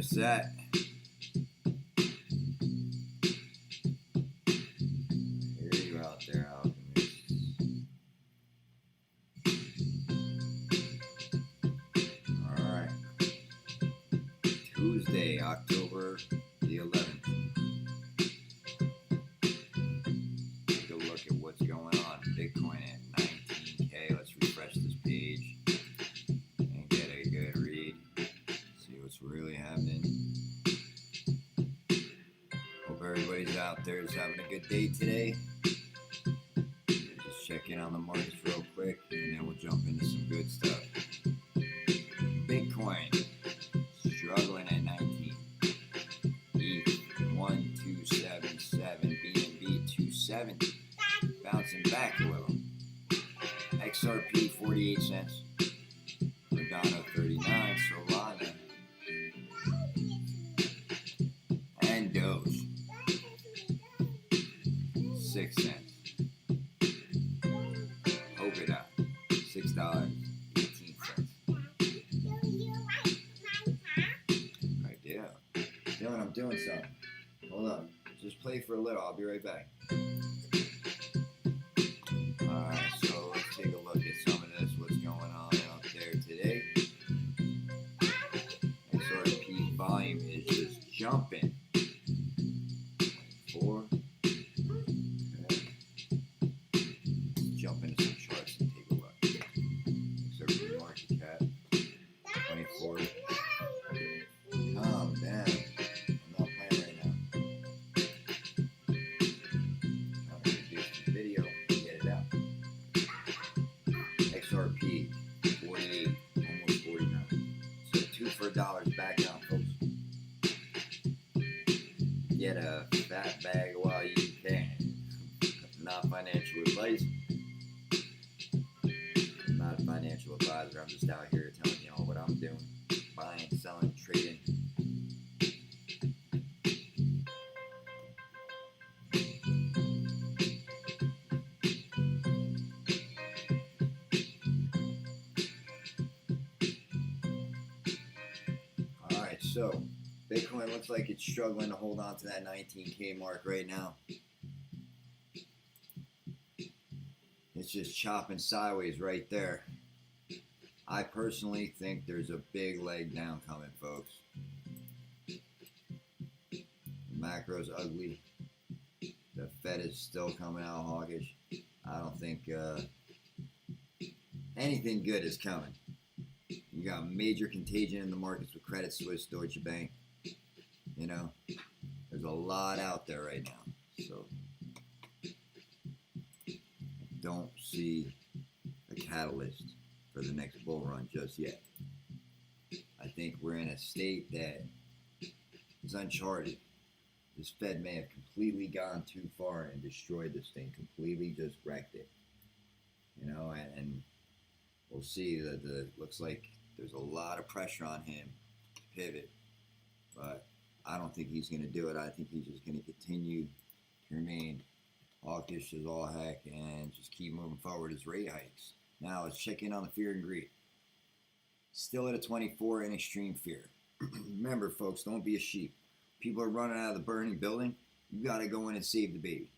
set. Hear you out there, alchemists. Alright. Tuesday, October the 11th. Take a look at what's going on. Bitcoin at 19K. Let's refresh this page and get a good read. See what's really happening. Hope everybody's out there is having a good day today. Just check in on the markets real quick and then we'll jump into some good stuff. Bitcoin struggling at 19. ETH 1277, BNB 270, bouncing back a little. XRP 48 cents. Cardano 39, Solana, and Doge 6 cents. Polkadot $6.18. Right, yeah. Dylan, I'm doing something. Hold up. Just play for a little. I'll be right back. Alright, so let's take a look at some of this. What's going on out there today? XRP volume is just jumping. 24. Okay. Let's jump into some charts and take a look. XRP market cap 24. Calm down. I'm not playing right now. I'm going to do some video and get it out. XRP 48, almost 49. So 2 for $1 back down, folks. Get a fat bag while you can. Not financial advice. I'm not a financial advisor. I'm just out here telling y'all what I'm doing. Buying, selling, trading. Alright, so Bitcoin looks like it's struggling to hold on to that 19K mark right now. It's just chopping sideways right there. I personally think there's a big leg down coming, folks. The macro's ugly. The Fed is still coming out hawkish. I don't think anything good is coming. You got major contagion in the markets with Credit Suisse, Deutsche Bank. You know, there's a lot out there right now. So don't see a catalyst for the next bull run just yet. I think we're in a state that is uncharted. This Fed may have completely gone too far and destroyed this thing, completely just wrecked it. You know, and we'll see that looks like there's a lot of pressure on him to pivot, but I don't think he's going to do it. I think he's just going to continue to remain hawkish as all heck and just keep moving forward his rate hikes. Now let's check in on the fear and greed. Still at a 24 in extreme fear. Remember, folks, don't be a sheep. People are running out of the burning building. You got to go in and save the baby.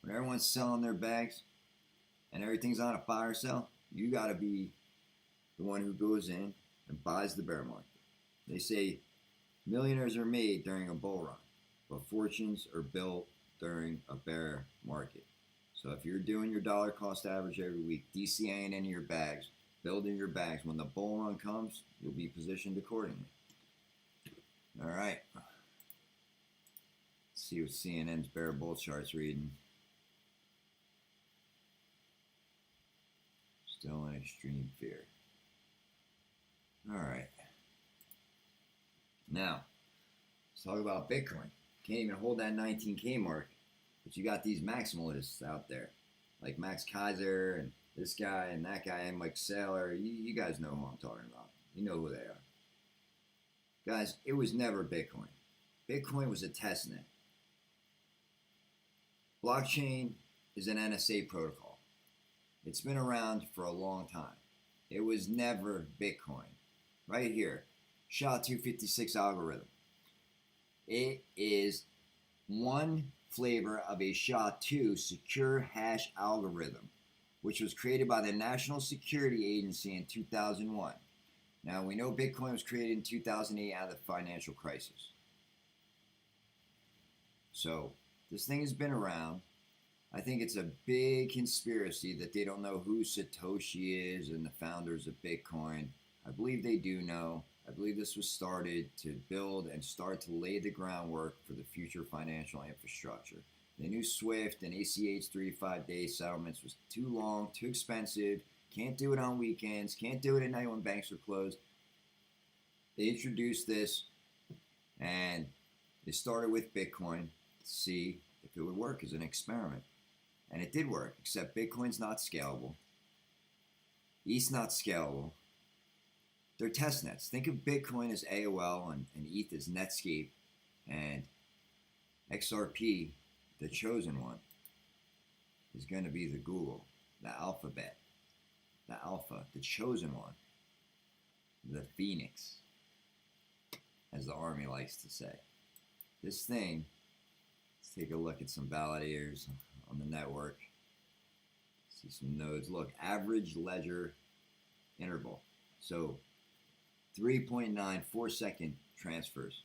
When everyone's selling their bags and everything's on a fire sale, you got to be the one who goes in and buys the bear market. They say millionaires are made during a bull run, but fortunes are built during a bear market. So if you're doing your dollar cost average every week, DCAing into your bags, building your bags, when the bull run comes, you'll be positioned accordingly. All right. Let's see what CNN's bear bull chart's reading. Still in extreme fear. All right. Now, let's talk about Bitcoin. Can't even hold that 19K mark, but you got these maximalists out there, like Max Kaiser and this guy and that guy and Mike Saylor. You guys know who I'm talking about. You know who they are. Guys, it was never Bitcoin. Bitcoin was a testnet. Blockchain is an NSA protocol. It's been around for a long time. It was never Bitcoin. Right here, SHA-256 algorithm. It is one flavor of a SHA-2 secure hash algorithm, which was created by the National Security Agency in 2001. Now, we know Bitcoin was created in 2008 out of the financial crisis. So, this thing has been around. I think it's a big conspiracy that they don't know who Satoshi is and the founders of Bitcoin. I believe they do know. I believe this was started to build and start to lay the groundwork for the future financial infrastructure. They knew SWIFT and ACH 3 to 5 day settlements was too long, too expensive, can't do it on weekends, can't do it at night when banks are closed. They introduced this and they started with Bitcoin to see if it would work as an experiment. And it did work, except Bitcoin's not scalable. ETH's not scalable. They're test nets. Think of Bitcoin as AOL and ETH as Netscape, and XRP, the chosen one, is going to be the Google, the Alphabet, the Alpha, the chosen one, the Phoenix, as the Army likes to say. This thing, let's take a look at some validators on the network. See some nodes. Look, average ledger interval. So 3.94 second transfers.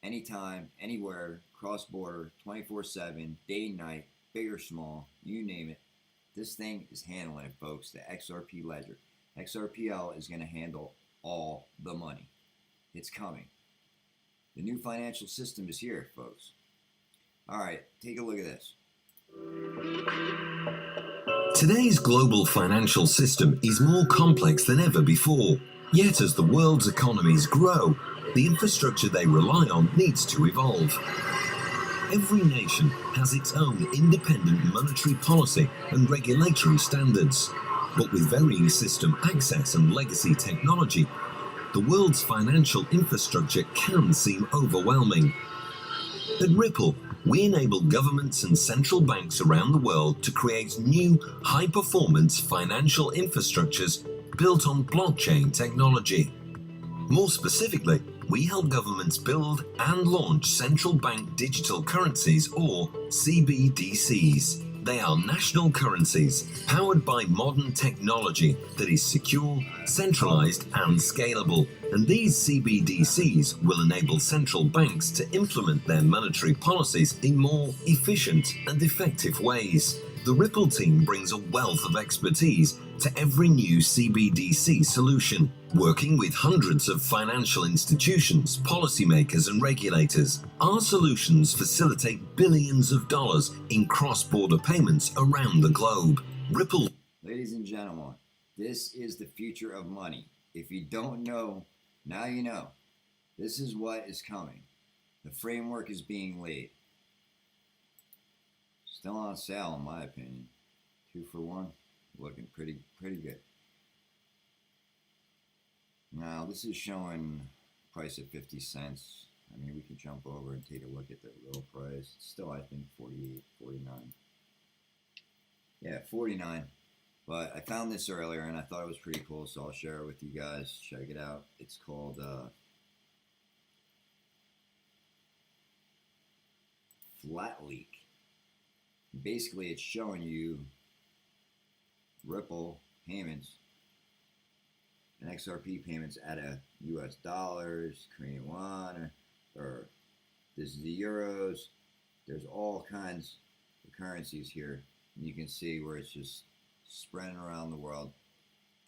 Anytime, anywhere, cross-border, 24/7, day, night, big or small, you name it. This thing is handling it, folks. The XRP ledger. XRPL is going to handle all the money. It's coming. The new financial system is here, folks. All right, take a look at this. Today's global financial system is more complex than ever before. Yet as the world's economies grow, the infrastructure they rely on needs to evolve. Every nation has its own independent monetary policy and regulatory standards. But with varying system access and legacy technology, the world's financial infrastructure can seem overwhelming. At Ripple, we enable governments and central banks around the world to create new, high-performance financial infrastructures built on blockchain technology. More specifically, we help governments build and launch central bank digital currencies, or CBDCs. They are national currencies powered by modern technology that is secure, centralized, and scalable. And these CBDCs will enable central banks to implement their monetary policies in more efficient and effective ways. The Ripple team brings a wealth of expertise to every new CBDC solution, working with hundreds of financial institutions, policymakers, and regulators. Our solutions facilitate billions of dollars in cross-border payments around the globe. Ripple. Ladies and gentlemen, this is the future of money. If you don't know, now you know. This is what is coming. The framework is being laid. Still on sale, in my opinion. 2 for 1. Looking pretty good. Now, this is showing price at 50 cents. I mean, we can jump over and take a look at the real price. It's still, I think, 48, 49. Yeah, 49. But I found this earlier, and I thought it was pretty cool, so I'll share it with you guys. Check it out. It's called Flat Leak. Basically, it's showing you Ripple payments and XRP payments out of US dollars, Korean won, or this is the euros. There's all kinds of currencies here. And you can see where it's just spreading around the world.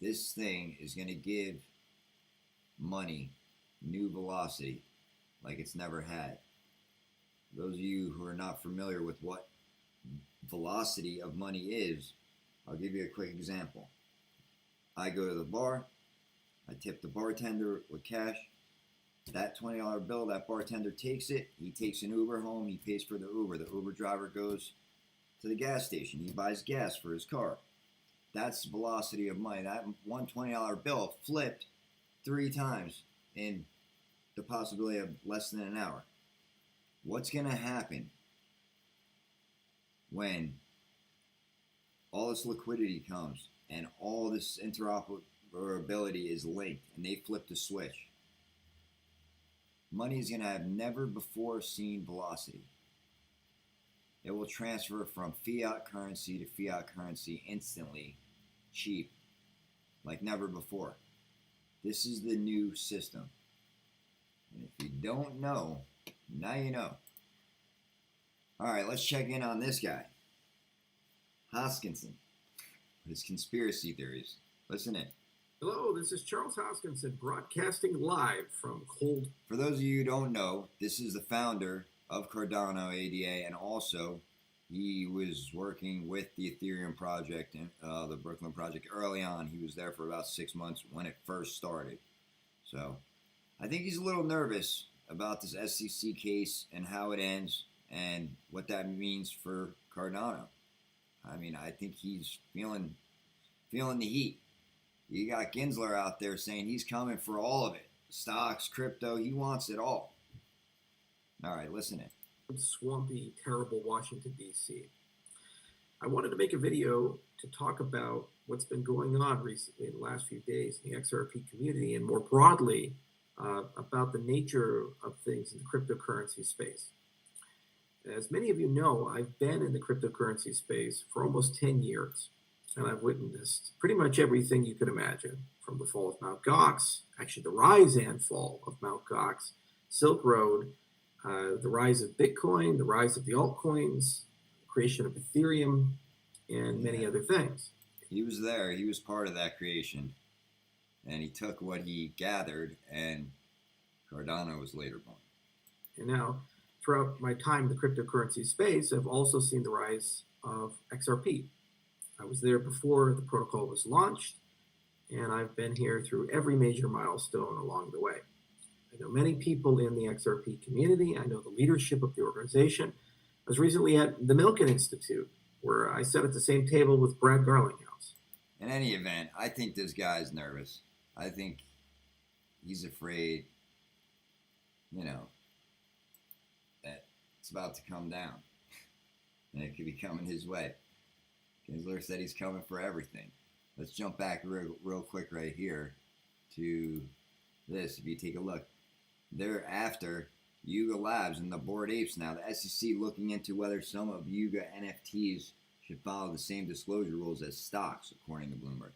This thing is going to give money new velocity like it's never had. Those of you who are not familiar with what velocity of money is, I'll give you a quick example. I go to the bar, I tip the bartender with cash. That $20 bill, that bartender takes it, he takes an Uber home, he pays for the Uber driver goes to the gas station, he buys gas for his car. That's the velocity of money. That one $20 bill flipped 3 times in the possibility of less than an hour. What's going to happen when all this liquidity comes and all this interoperability is linked and they flip the switch? money is going to have never before seen velocity. It will transfer from fiat currency to fiat currency instantly, cheap, like never before. This is the new system. And if you don't know, now you know. All right, let's check in on this guy, Hoskinson, his conspiracy theories. Listen in. Hello, this is Charles Hoskinson, broadcasting live from cold. For those of you who don't know, this is the founder of Cardano ADA, and also he was working with the Ethereum project and the Brooklyn project early on. He was there for about 6 months when it first started. So I think he's a little nervous about this SEC case and how it ends and what that means for Cardano. I mean, I think he's feeling the heat. You got Gensler out there saying he's coming for all of it. Stocks, crypto, he wants it all. All right, listen in. Swampy, terrible Washington, D.C. I wanted to make a video to talk about what's been going on recently in the last few days in the XRP community and more broadly about the nature of things in the cryptocurrency space. As many of you know, I've been in the cryptocurrency space for almost 10 years. And I've witnessed pretty much everything you could imagine, from the fall of Mt. Gox, actually the rise and fall of Mt. Gox, Silk Road, the rise of Bitcoin, the rise of the altcoins, creation of Ethereum, and many other things. He was there. He was part of that creation. And he took what he gathered, and Cardano was later born. And now, throughout my time in the cryptocurrency space, I've also seen the rise of XRP. I was there before the protocol was launched, and I've been here through every major milestone along the way. I know many people in the XRP community. I know the leadership of the organization. I was recently at the Milken Institute, where I sat at the same table with Brad Garlinghouse. In any event, I think this guy's nervous. I think he's afraid, that it's about to come down, and it could be coming his way. Gensler said he's coming for everything. Let's jump back real quick right here to this. If you take a look, they're after Yuga Labs and the Bored Apes now. The SEC looking into whether some of Yuga NFTs should follow the same disclosure rules as stocks, according to Bloomberg.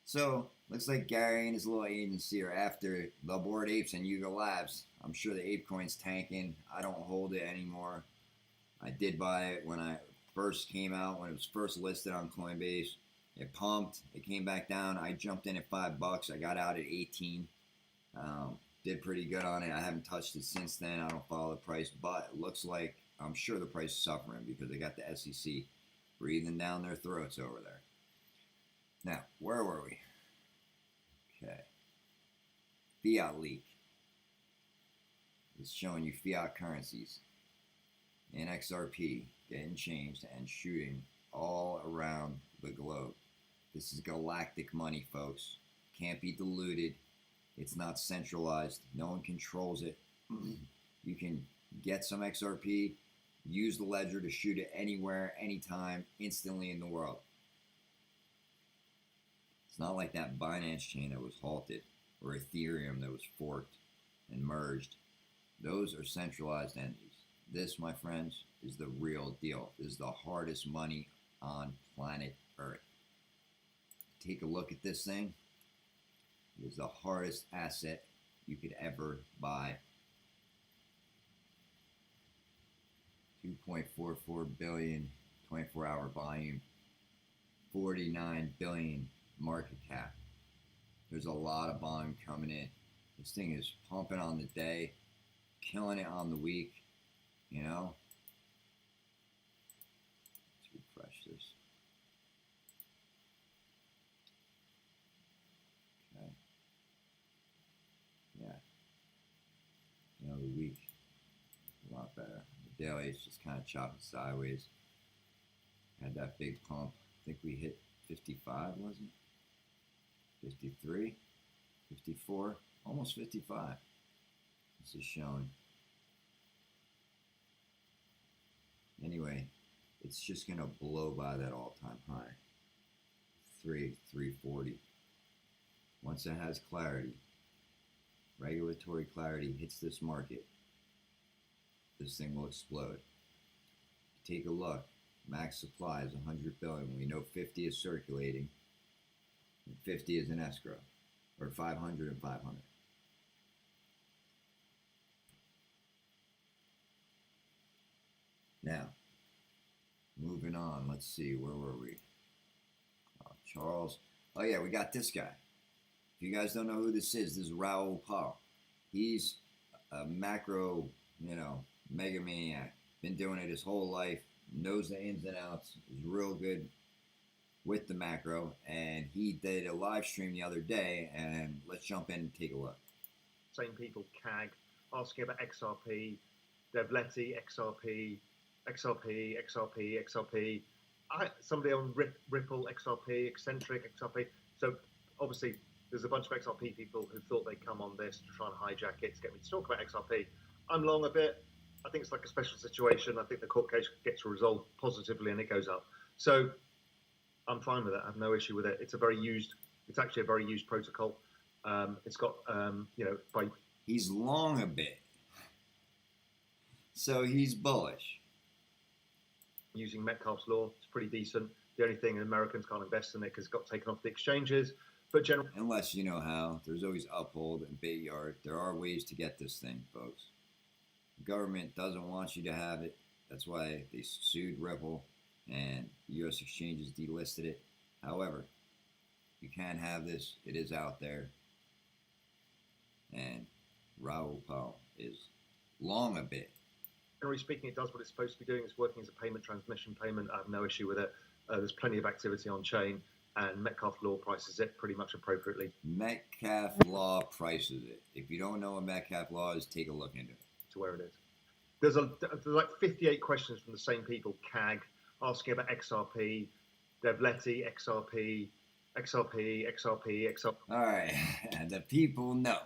So, looks like Gary and his little agency are after the Bored Apes and Yuga Labs. I'm sure the ApeCoin's tanking. I don't hold it anymore. I did buy it when I first came out, when it was first listed on Coinbase. It pumped, it came back down. I jumped in at $5. I got out at 18. Did pretty good on it. I haven't touched it since then. I don't follow the price, but it looks like I'm sure the price is suffering because they got the SEC breathing down their throats over there. Now, where were we? Okay. Fiat leak. It's showing you fiat currencies in XRP getting changed and shooting all around the globe. This is galactic money, folks. Can't be diluted. It's not centralized. No one controls it. You can get some XRP, use the ledger to shoot it anywhere, anytime, instantly in the world. It's not like that Binance chain that was halted or Ethereum that was forked and merged. Those are centralized entities. This, my friends, is the real deal. This is the hardest money on planet Earth. Take a look at this thing. It is the hardest asset you could ever buy. 2.44 billion 24-hour volume, 49 billion market cap. There's a lot of volume coming in. This thing is pumping on the day, killing it on the week. Let's refresh this. Okay. Yeah. The week, a lot better. The daily is just kind of chopping sideways. Had that big pump. I think we hit 55, wasn't it? 53, 54, almost 55. This is showing. Anyway, it's just going to blow by that all-time high. 340. Once it has clarity, regulatory clarity hits this market, this thing will explode. Take a look. Max supply is 100 billion. We know 50 is circulating, and 50 is in escrow, or 500 and 500. Now, moving on. Let's see, where were we? Charles. Oh yeah, we got this guy. If you guys don't know who this is Raoul Pal. He's a macro, mega maniac. Been doing it his whole life. Knows the ins and outs. Is real good with the macro. And he did a live stream the other day. And let's jump in and take a look. Same people, CAG, asking about XRP, Devleti, XRP, XRP. Somebody on Ripple, XRP, Eccentric, XRP. So obviously there's a bunch of XRP people who thought they'd come on this to try and hijack it to get me to talk about XRP. I'm long a bit. I think it's like a special situation. I think the court case gets resolved positively and it goes up. So I'm fine with it. I have no issue with it. It's actually a very used protocol. It's got, He's long a bit. So he's bullish. Using Metcalfe's law, it's pretty decent. The only thing Americans can't invest in it because it got taken off the exchanges. But generally, unless you know how, there's always Uphold and Bait Yard. There are ways to get this thing, folks. The government doesn't want you to have it. That's why they sued Ripple and the U.S. exchanges delisted it. However, you can have this. It is out there. And Raoul Pal is long a bit. Generally speaking, it does what it's supposed to be doing. It's working as a payment, transmission payment. I have no issue with it. There's plenty of activity on chain, and Metcalfe law prices it pretty much appropriately. Metcalfe law prices it. If you don't know what Metcalfe law is, take a look into it. To where it is. There's like 58 questions from the same people, CAG, asking about XRP, Devleti, XRP. All right, the people know.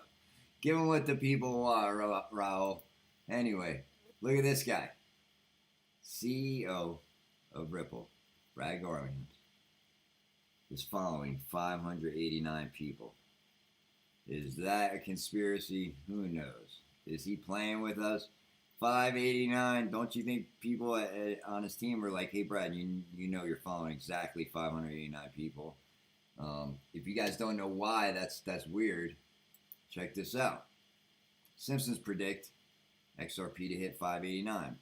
Give them what the people want, Raul. Anyway, look at this guy. CEO of Ripple, Brad Garlinghouse, is following 589 people. Is that a conspiracy? Who knows? Is he playing with us? 589. Don't you think people on his team are like, hey, Brad, you know you're following exactly 589 people. If you guys don't know why, that's weird. Check this out. Simpsons predict XRP to hit 589.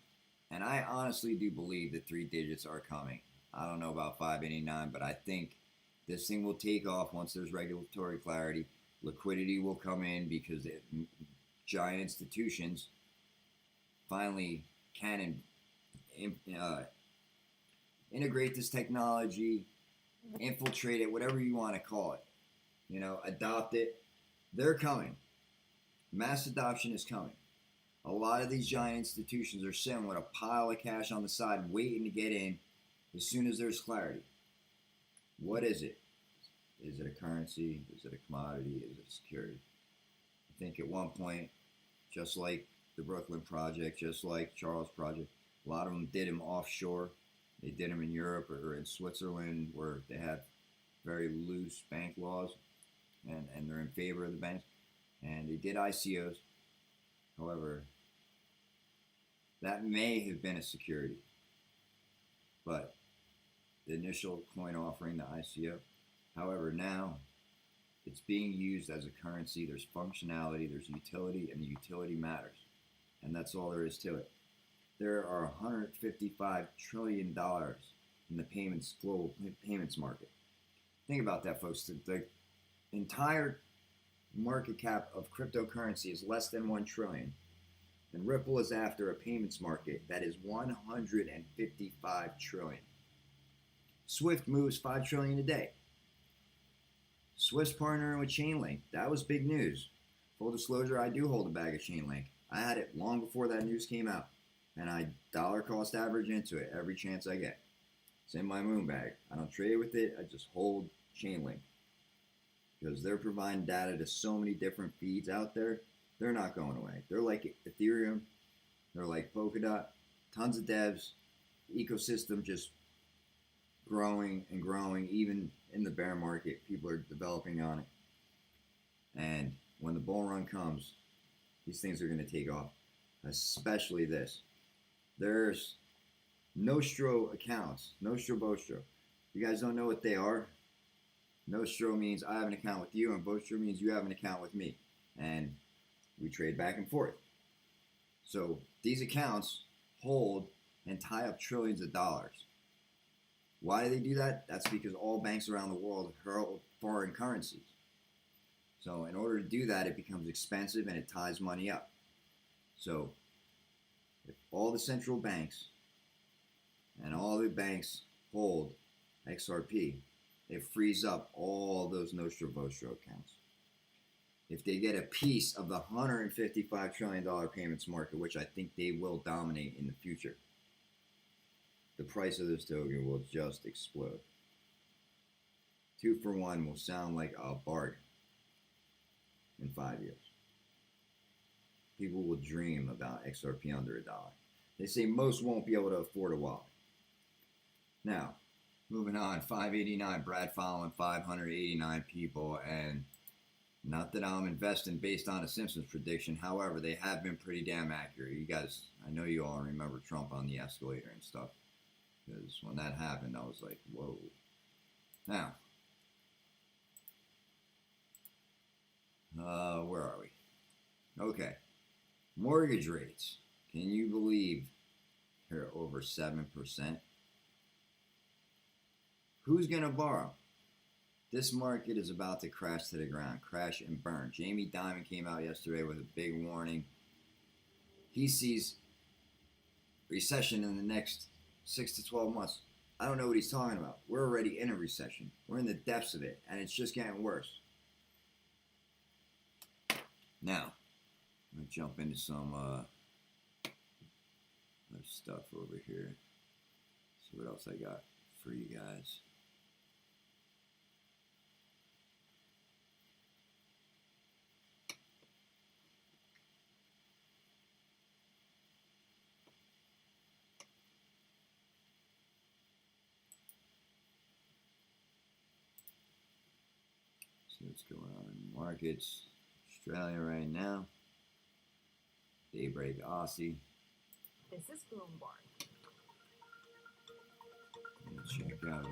And I honestly do believe that 3 digits are coming. I don't know about 589, but I think this thing will take off once there's regulatory clarity. Liquidity will come in because giant institutions finally can integrate this technology, infiltrate it, whatever you want to call it, adopt it. They're coming. Mass adoption is coming. A lot of these giant institutions are sitting with a pile of cash on the side waiting to get in as soon as there's clarity. What is it? Is it a currency? Is it a commodity? Is it a security? I think at one point, just like the Brooklyn Project, just like Charles Project, a lot of them did them offshore. They did them in Europe or in Switzerland where they have very loose bank laws and they're in favor of the banks. And they did ICOs. However, that may have been a security. But the initial coin offering, the ICO, however, now it's being used as a currency. There's functionality, there's utility, and the utility matters. And that's all there is to it. There are $155 trillion in the global payments market. Think about that, folks. The entire market cap of cryptocurrency is less than 1 trillion. And Ripple is after a payments market that is 155 trillion. Swift moves 5 trillion a day. Swift's partnering with Chainlink. That was big news. Full disclosure, I do hold a bag of Chainlink. I had it long before that news came out. And I dollar cost average into it every chance I get. It's in my moon bag. I don't trade with it. I just hold Chainlink. Because they're providing data to so many different feeds out there. They're not going away. They're like Ethereum. They're like Polkadot. Tons of devs. The ecosystem just growing and growing. Even in the bear market, people are developing on it. And when the bull run comes, these things are going to take off, especially this. There's Nostro accounts, Nostro Bostro. You guys don't know what they are? Nostro means I have an account with you, and Bostro means you have an account with me. And we trade back and forth. So these accounts hold and tie up trillions of dollars. Why do they do that? That's because all banks around the world hold foreign currencies. So in order to do that, it becomes expensive and it ties money up. So if all the central banks and all the banks hold XRP, it frees up all those Nostro Vostro accounts. If they get a piece of the $155 trillion payments market, which I think they will dominate in the future, the price of this token will just explode. 2 for 1 will sound like a bargain in 5 years. People will dream about XRP under $1. They say most won't be able to afford a wallet. Now, moving on, 589, Brad following 589 people, and not that I'm investing based on a Simpsons prediction. However, they have been pretty damn accurate. You guys, I know you all remember Trump on the escalator and stuff, because when that happened, I was like, whoa. Now, where are we? Okay. Mortgage rates. Can you believe they're over 7%? Who's going to borrow? This market is about to crash to the ground, crash and burn. Jamie Dimon came out yesterday with a big warning. He sees recession in the next 6 to 12 months. I don't know what he's talking about. We're already in a recession. We're in the depths of it, and it's just getting worse. Now, I'm going to jump into some other stuff over here. See what else I got for you guys. See what's going on in the markets. Australia right now. Daybreak Aussie. This is Bloomberg. Check out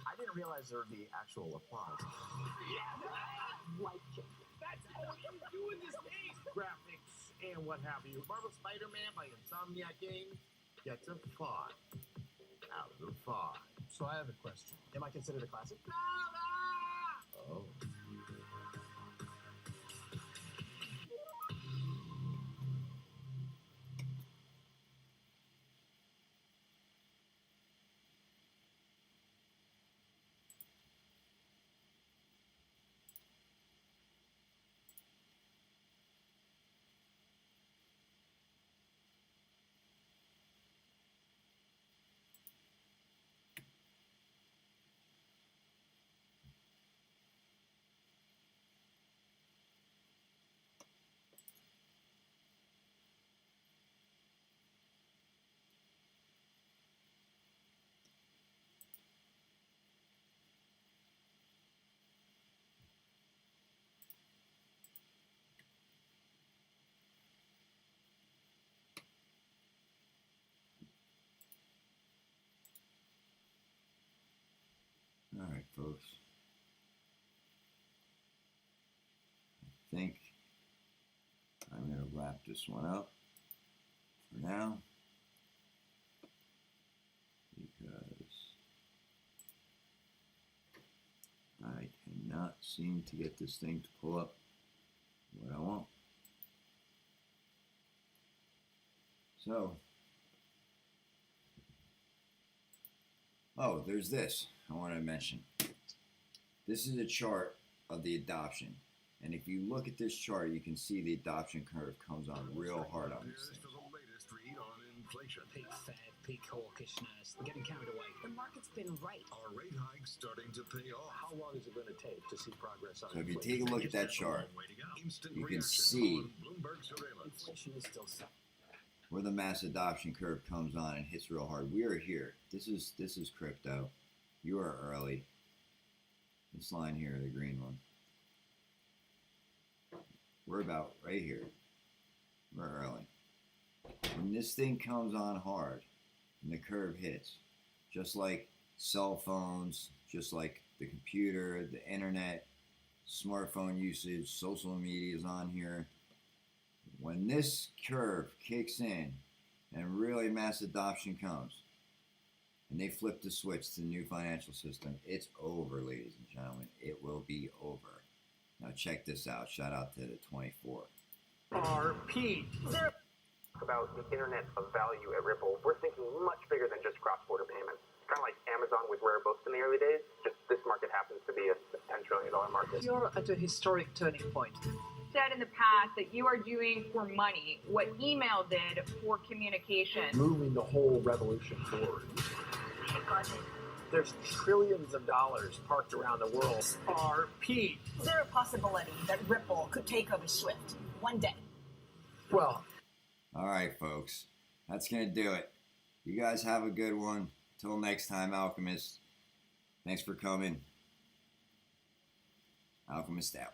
I didn't realize there would be actual applause. Life changing. That's all you do in this days. Graphics and what have you. Marvel Spider-Man by Insomniac Games gets a 5 out of 5. So I have a question. Am I considered a classic? Oh. all right, folks. I think I'm going to wrap this one up for now, because I cannot seem to get this thing to pull up what I want. So, oh, there's this I wanted to mention. This is a chart of the adoption. And if you look at this chart, you can see the adoption curve comes on real hard on this thing. Peak Fed, peak hawkishness. We're getting carried away. The market's been right. Are rate hikes starting to pay off? How long is it going to take to see progress on So if you inflation? take a look at that chart, Instant you can reaction see on Bloomberg surveillance. Inflation is still set. where the mass adoption curve comes on and hits real hard. We are here. This is crypto. You are early. This line here, the green one. We're about right here. We're early. When this thing comes on hard and the curve hits, just like cell phones, just like the computer, the internet, smartphone usage, social media is on here. When this curve kicks in and really mass adoption comes and they flip the switch to the new financial system, it's over, ladies and gentlemen. It will be over. Now check this out. Shout out to the 24. RP. About the internet of value at Ripple, we're thinking much bigger than just cross-border payments. Kind of like Amazon with rare books in the early days, just this market happens to be a $10 trillion market. You're at a historic turning point. Said in the past that you are doing for money what email did for communication. Moving the whole revolution forward. There's trillions of dollars parked around the world. RP. Is there a possibility that Ripple could take over Swift one day? Well, all right, folks. That's going to do it. You guys have a good one. Till next time, Alchemist. Thanks for coming. Alchemist out.